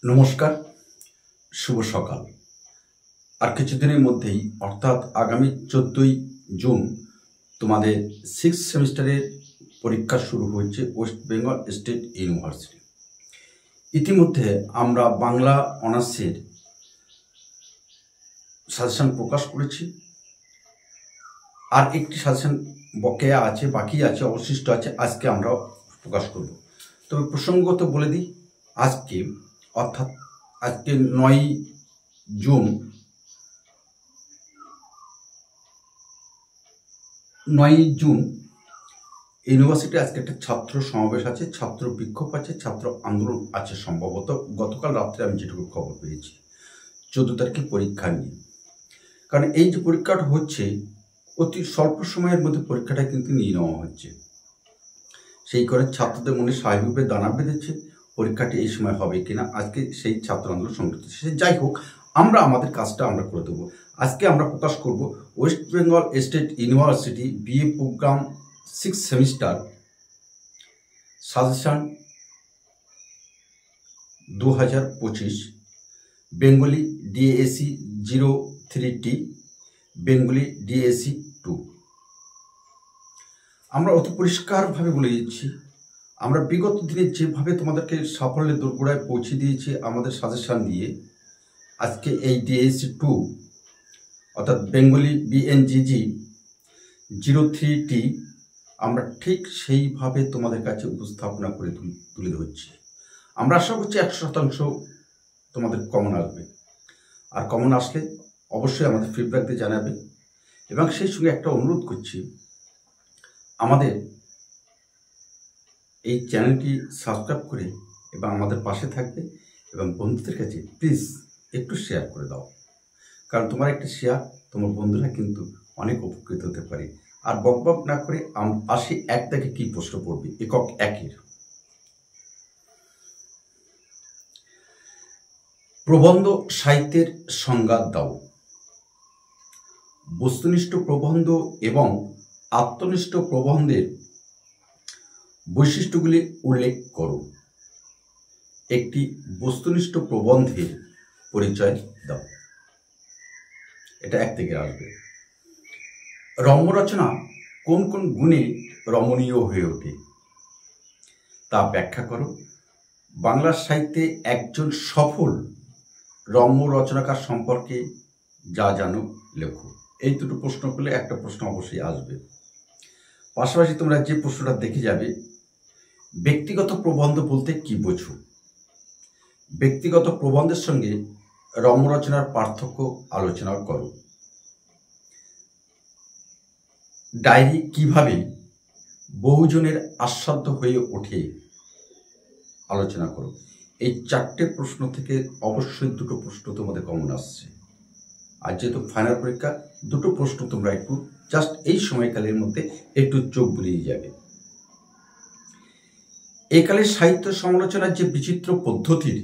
নমস্কার, শুভ সকাল। আর কিছুদিনের মধ্যেই অর্থাৎ আগামী 14ই জুন তোমাদের 6th সেমিস্টারের পরীক্ষা শুরু হচ্ছে ওয়েস্ট বেঙ্গল স্টেট ইউনিভার্সিটি। ইতিমধ্যে আমরা বাংলা অনার্সের সাজেশন প্রকাশ করেছি, আর একটি সাজেশন বকেয়া আছে, বাকি আছে, অবশিষ্ট আছে, আজকে আমরা প্রকাশ করব। তবে প্রসঙ্গত বলে দিই, আজকে অর্থাৎ আজকে 9 জুন ইউনিভার্সিটি আজকে একটা ছাত্র সমাবেশ আছে, ছাত্র বিক্ষোভ আছে, ছাত্র আন্দোলন আছে সম্ভবত। গতকাল রাত্রে আমি যেটুকু খবর পেয়েছি 14 তারিখে পরীক্ষা নিয়ে। কারণ এই যে পরীক্ষাটা হচ্ছে অতি স্বল্প সময়ের মধ্যে পরীক্ষাটা কিন্তু নিয়ে নেওয়া হচ্ছে, সেই করে ছাত্রদের মনে স্বাভাবিকভাবে দানা বেঁধেছে পরীক্ষাটি এই সময় হবে কিনা। আজকে সেই ছাত্র আন্দোলন সংগঠিত। সে যাই হোক, আমরা আমাদের কাজটা আমরা করে দেবো। আজকে আমরা প্রকাশ করব West Bengal State University BA program 6th semester suggestion 2025 Bengali DSC 03T, Bengali DSC 2। আমরা অতি পরিষ্কারভাবে বলে দিচ্ছি, আমরা বিগত দিনে যেভাবে তোমাদেরকে সাফল্যের দোরগোড়ায় পৌঁছে দিয়েছি আমাদের সাজেশন দিয়ে, আজকে এই ডিএসি 2 অর্থাৎ বেঙ্গলি বিএনজিজি 03T আমরা ঠিক সেইভাবে তোমাদের কাছে উপস্থাপনা করে তুলে ধরছি। আমরা আশা করছি 100% তোমাদের কমন আসবে, আর কমন আসলে অবশ্যই আমাদের ফিডব্যাক দিয়ে জানাবে। এবং সেই সঙ্গে একটা অনুরোধ করছি, আমাদের এই চ্যানেলটি সাবস্ক্রাইব করে এবং আমাদের পাশে থাকবে, এবং বন্ধুদের কাছে প্লিজ একটু শেয়ার করে দাও। কারণ তোমার একটা শেয়ার তোমার বন্ধুরা কিন্তু অনেক উপকৃত হতে পারে। আর বকবক না করে আসি এক থেকে কি প্রশ্ন পড়বে একক 1-এর। প্রবন্ধ সাহিত্যের সংজ্ঞা দাও। বস্তুনিষ্ঠ প্রবন্ধ এবং আত্মনিষ্ঠ প্রবন্ধের বৈশিষ্ট্যগুলি উল্লেখ করো। একটি বস্তুনিষ্ঠ প্রবন্ধের পরিচয় দাও। এটা 1 থেকে আসবে। রম্য রচনা কোন কোন গুণে রমণীয় হয়ে ওঠে তা ব্যাখ্যা করো। বাংলা সাহিত্যে একজন সফল রম্য রচনাকার সম্পর্কে যা জানো লেখো। এই দুটো প্রশ্ন করলে একটা প্রশ্ন অবশ্যই আসবে। পাশাপাশি তোমরা যে প্রশ্নটা দেখে যাবে, ব্যক্তিগত প্রবন্ধ বলতে কি বোঝো? ব্যক্তিগত প্রবন্ধের সঙ্গে রম্য রচনার পার্থক্য আলোচনা করো। ডায়েরি কিভাবে বহুজনের আস্বাদ্য হয়ে ওঠে আলোচনা করো। এই 4টে প্রশ্ন থেকে অবশ্যই 2টো প্রশ্ন তোমাদের কমন আসছে। আর যেহেতু ফাইনাল পরীক্ষা, 2টো প্রশ্ন তোমরা একটু জাস্ট এই সময়কালের মধ্যে একটু চোখ বুলিয়ে যাবে। একালে সাহিত্য সমালোচনার যে বিচিত্র পদ্ধতির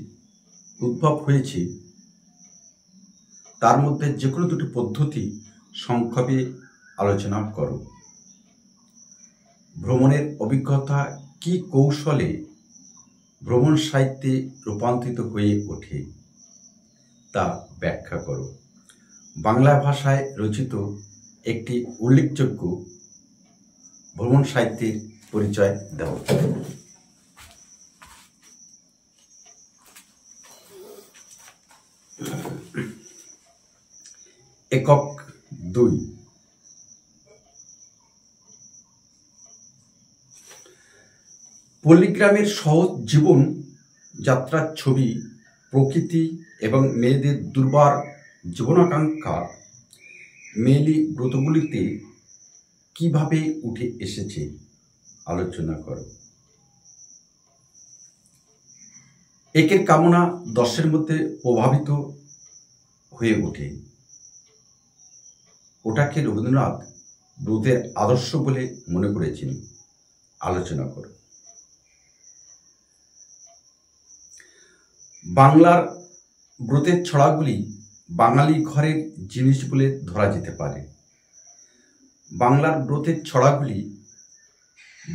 উদ্ভব হয়েছে, তার মধ্যে যে কোনো 2টি পদ্ধতি সংক্ষেপে আলোচনা করো। ভ্রমণের অভিজ্ঞতা কি কৌশলে ভ্রমণ সাহিত্যে রূপান্তরিত হয়ে ওঠে তা ব্যাখ্যা করো। বাংলা ভাষায় রচিত একটি উল্লেখযোগ্য ভ্রমণ সাহিত্যের পরিচয় দাও। একক 2। পল্লীগ্রামের সহজ জীবন যাত্রার ছবি, প্রকৃতি এবং মেয়েদের দুর্বার জীবনাকাঙ্ক্ষা মেয়েলি ব্রতগুলিতে কিভাবে উঠে এসেছে আলোচনা করো। একের কামনা দর্শের মধ্যে প্রভাবিত হয়ে ওঠে, ওটাকে রবীন্দ্রনাথ ব্রতের আদর্শ বলে মনে করেছেন আলোচনা করো। বাংলার ব্রতের ছড়াগুলি বাঙালি ঘরের জিনিস বলে ধরা যেতে পারে। বাংলার ব্রতের ছড়াগুলি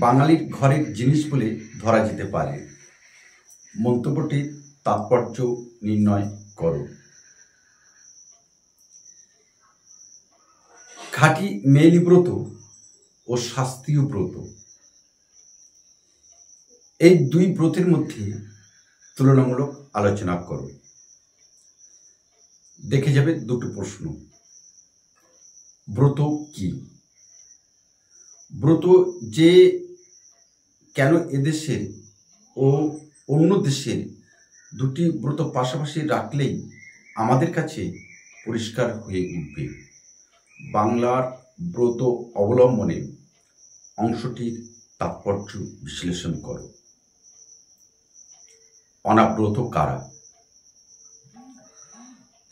বাঙালির ঘরের জিনিস বলে ধরা যেতে পারে। মন্তব্যটি তাৎপর্য নির্ণয় করো। খাঁটি মেয়েলি ব্রত ও শাস্ত্রীয় ব্রত, এই দুই ব্রতের মধ্যে তুলনামূলক আলোচনা করো। দেখে যাবে দুটো প্রশ্ন। ব্রত কি? ব্রত যে কেন এদেশের ও অন্য দেশের দুটি ব্রত পাশাপাশি রাখলেই আমাদের কাছে পরিষ্কার হয়ে উঠবে। বাংলার ব্রত অবলম্বনে অংশটির তাৎপর্য বিশ্লেষণ করো। অনাব্রত কারা?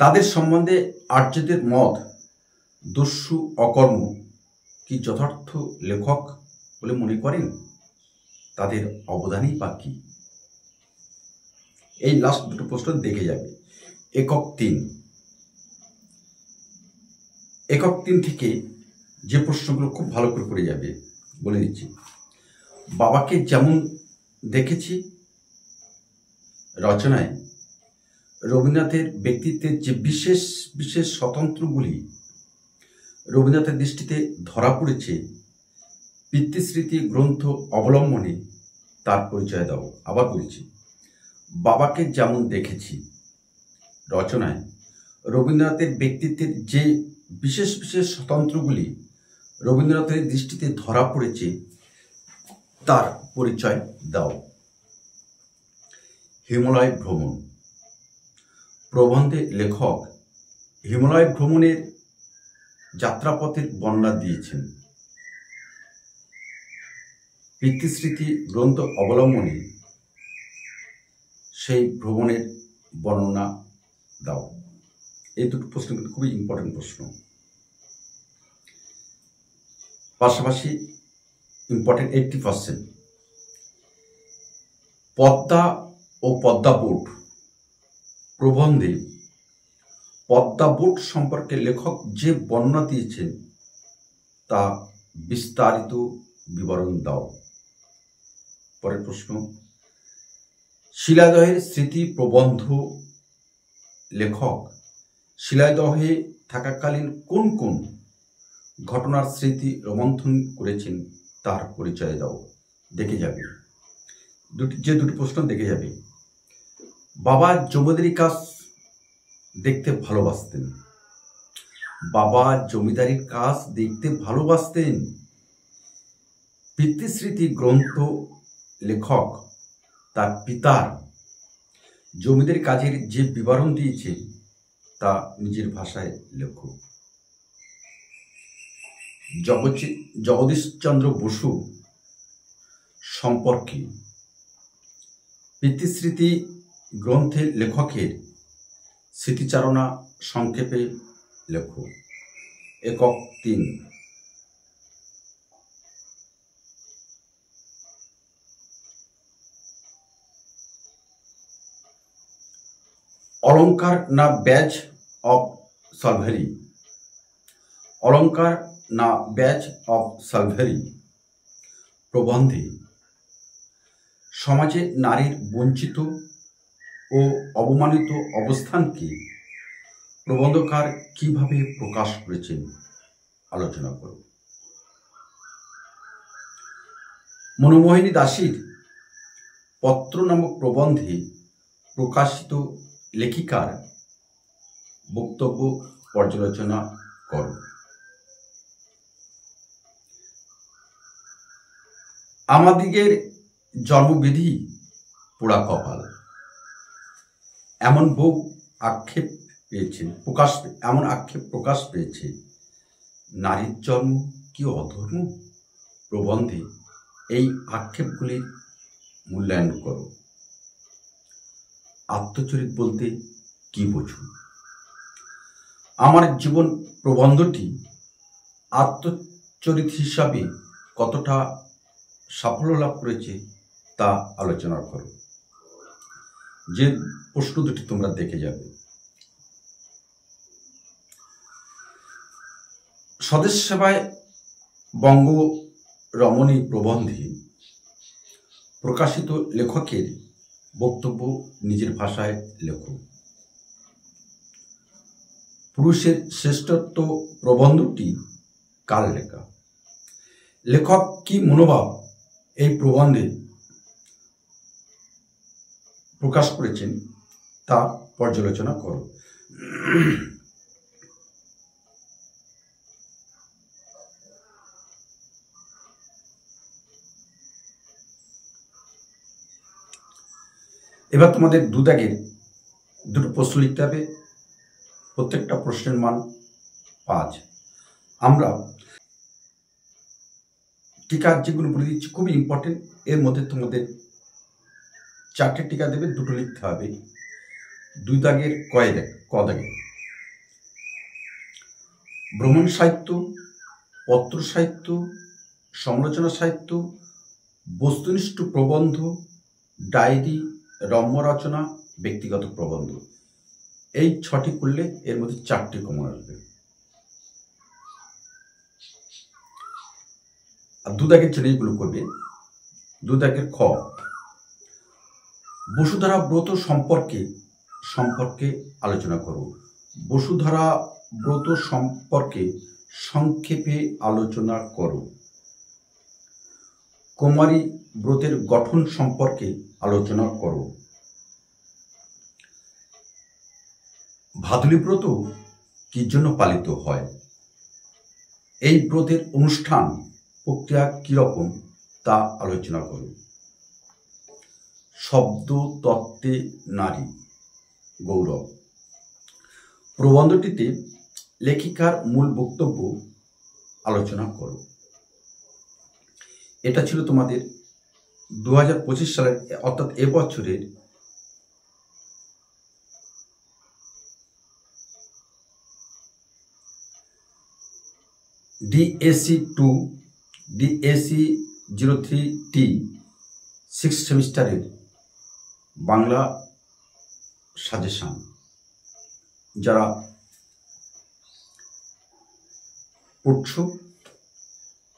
তাদের সম্বন্ধে আর্যদের মত দস্যু অকর্ম কি যথার্থ লেখক বলে মনে করেন? তাদের অবদানই বা কি? এই লাস্ট দুটো প্রশ্ন দেখে যাবে। একক 3 থেকে যে প্রশ্নগুলো খুব ভালো করে পড়ে যাবে বলে দিচ্ছি। বাবাকে যেমন দেখেছি রচনায় রবীন্দ্রনাথের ব্যক্তিত্বের যে বিশেষ বিশেষ স্বতন্ত্রগুলি রবীন্দ্রনাথের দৃষ্টিতে ধরা পড়েছে, পিতৃস্মৃতি গ্রন্থ অবলম্বনে তার পরিচয় দাও। আবার বলছি, বাবাকে যেমন দেখেছি রচনায় রবীন্দ্রনাথের ব্যক্তিত্বের যে বিশেষ বিশেষ স্বতন্ত্রগুলি রবীন্দ্রনাথের দৃষ্টিতে ধরা পড়েছে তার পরিচয় দাও। হিমালয় ভ্রমণ প্রবন্ধে লেখক হিমালয় ভ্রমণের যাত্রাপথের বর্ণনা দিয়েছেন। পিতৃস্মৃতি গ্রন্থ অবলম্বনে সেই ভ্রমণের বর্ণনা দাও। এই দুটো প্রশ্ন কিন্তু খুবই ইম্পর্টেন্ট প্রশ্ন। পাশাপাশি ইম্পর্টেন্ট 80%। পদ্মা ও পদ্মা বোট প্রবন্ধে পদ্মা বোট সম্পর্কে লেখক যে বর্ণনা দিয়েছেন তা বিস্তারিত বিবরণ দাও। পরের প্রশ্ন, শিলাদহের স্মৃতি প্রবন্ধ লেখক শিলাদহে থাকাকালীন কোন কোন ঘটনার স্মৃতি রোমন্থন করেছেন তার পরিচয় দাও। দেখে যাবে যে দুটি প্রশ্ন দেখে যাবে। বাবা জমিদারি কাজ দেখতে ভালোবাসতেন। বাবা জমিদারির কাজ দেখতে ভালোবাসতেন। পিতৃস্মৃতি গ্রন্থ লেখক তার পিতার জমিদারি কাজের যে বিবরণ দিয়েছে তা নিজের ভাষায় লেখো। জগদীশচন্দ্র বসু সম্পর্কে পিতৃস্মৃতি গ্রন্থের লেখকের স্মৃতিচারণা সংক্ষেপে লেখো। একক 3। অলঙ্কার না ব্যাজ অফ সালভেরি? অলঙ্কার না ব্যাজ অফ সালভেরি প্রবন্ধে সমাজে নারীর বঞ্চিত ও অবমানিত অবস্থানকে প্রবন্ধকার কিভাবে প্রকাশ করেছেন আলোচনা করো। মনোমোহিনী দাসীর পত্র নামক প্রবন্ধে প্রকাশিত লেখিকার বক্তব্য পর্যালোচনা করো। আমাদিগের জন্মবিধি পোড়া কপাল, এমন আক্ষেপ প্রকাশ পেয়েছে। নারীর জন্ম কি অধর্ম? প্রবন্ধে এই আক্ষেপগুলির মূল্যায়ন করো। আত্মচরিত বলতে কি বোঝো? আমার জীবন প্রবন্ধটি আত্মচরিত হিসাবে কতটা সাফল্য লাভ করেছে তা আলোচনা করো। যে প্রশ্ন দুটি তোমরা দেখে যাবে। স্বদেশ সেবায় বঙ্গ রমণী প্রবন্ধে প্রকাশিত লেখকের বক্তব্য নিজের ভাষায় লেখো। পুরুষের শ্রেষ্ঠত্ব প্রবন্ধটি কার লেখা? লেখক কি মনোভাব এই প্রবন্ধে প্রকাশ করেছেন তা পর্যালোচনা করো। এবার তোমাদের দুদাগের দুটো প্রশ্ন লিখতে হবে। প্রত্যেকটা প্রশ্নের মান 5। আমরা টিকা যেগুলো বলে দিচ্ছি খুবই ইম্পর্টেন্ট। এর মধ্যে তোমাদের 4টে টিকা দেবে, 2টো লিখতে হবে। 2 দাগের ক দাগে ভ্রমণ সাহিত্য, পত্র সাহিত্য, সমালোচনা সাহিত্য, বস্তুনিষ্ঠ প্রবন্ধ, ডায়েরি, রম্য রচনা, ব্যক্তিগত প্রবন্ধ। এই 6টি করলে এর মধ্যে 4টে কমন আসবে। আর 2 দাগের জন্য এইগুলো করবে। 2 দাগের খ, বসুধারা ব্রত সম্পর্কে আলোচনা করো। বসুধারা ব্রত সম্পর্কে সংক্ষেপে আলোচনা করো। কুমারী ব্রতের গঠন সম্পর্কে আলোচনা করো। ভাদুলী ব্রত কি জন্য পালিত হয়? এই ব্রতের অনুষ্ঠান প্রক্রিয়া কিরকম তা আলোচনা করো। শব্দ তত্ত্বে নারী গৌরব প্রবন্ধটিতে লেখিকার মূল বক্তব্য আলোচনা করো। এটা ছিল তোমাদের 2025 সালের অর্থাৎ এবছরের DAC 2 DAC 03T 6th সেমিস্টারের বাংলা সাজেশন। যারা পড়ছো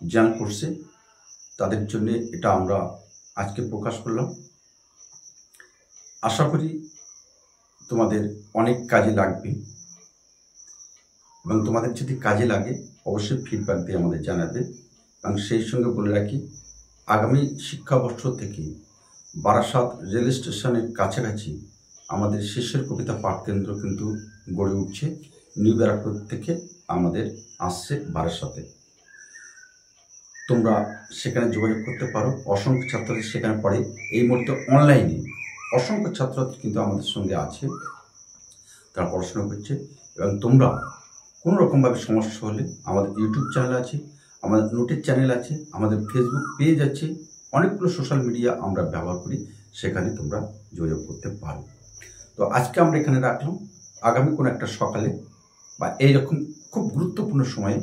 জেনারেল কোর্সে তাদের জন্য এটা আমরা আজকে প্রকাশ করলাম। আশা করি তোমাদের অনেক কাজে লাগবে, এবং তোমাদের যদি কাজে লাগে অবশ্যই ফিডব্যাক দিয়ে আমাদের জানাবে। এবং সেই সঙ্গে বলে রাখি, আগামী শিক্ষাবর্ষ থেকে বারাসাত রেল স্টেশনের কাছাকাছি আমাদের শেষের কবিতা পাঠ কেন্দ্র কিন্তু গড়ে উঠছে। নিউ ব্যারাকপুর থেকে আমাদের আসছে বারাসাতে। তোমরা সেখানে যোগাযোগ করতে পারো। অসংখ্য ছাত্রদের সেখানে পড়ে। এই মুহূর্তে অনলাইনে অসংখ্য ছাত্র কিন্তু আমাদের সঙ্গে আছে, তারা পড়াশোনা করছে। এবং তোমরা কোনো রকমভাবে সমস্যা হলে আমাদের ইউটিউব চ্যানেল আছে, আমাদের নোটের চ্যানেল আছে, আমাদের ফেসবুক পেজ আছে, অনেকগুলো সোশ্যাল মিডিয়া আমরা ব্যবহার করি, সেখানে তোমরা যোগাযোগ করতে পারো। তো আজকে আমরা এখানে রাখলাম। আগামী কোনো একটা সকালে বা এইরকম খুব গুরুত্বপূর্ণ সময়ে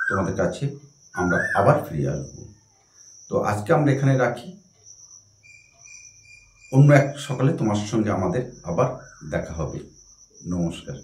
তোমাদের কাছে আমরা আবার ফিরে আসবো। তো আজকে আমরা এখানে রাখি। অন্য এক সকালে তোমার সঙ্গে আমাদের আবার দেখা হবে। নমস্কার।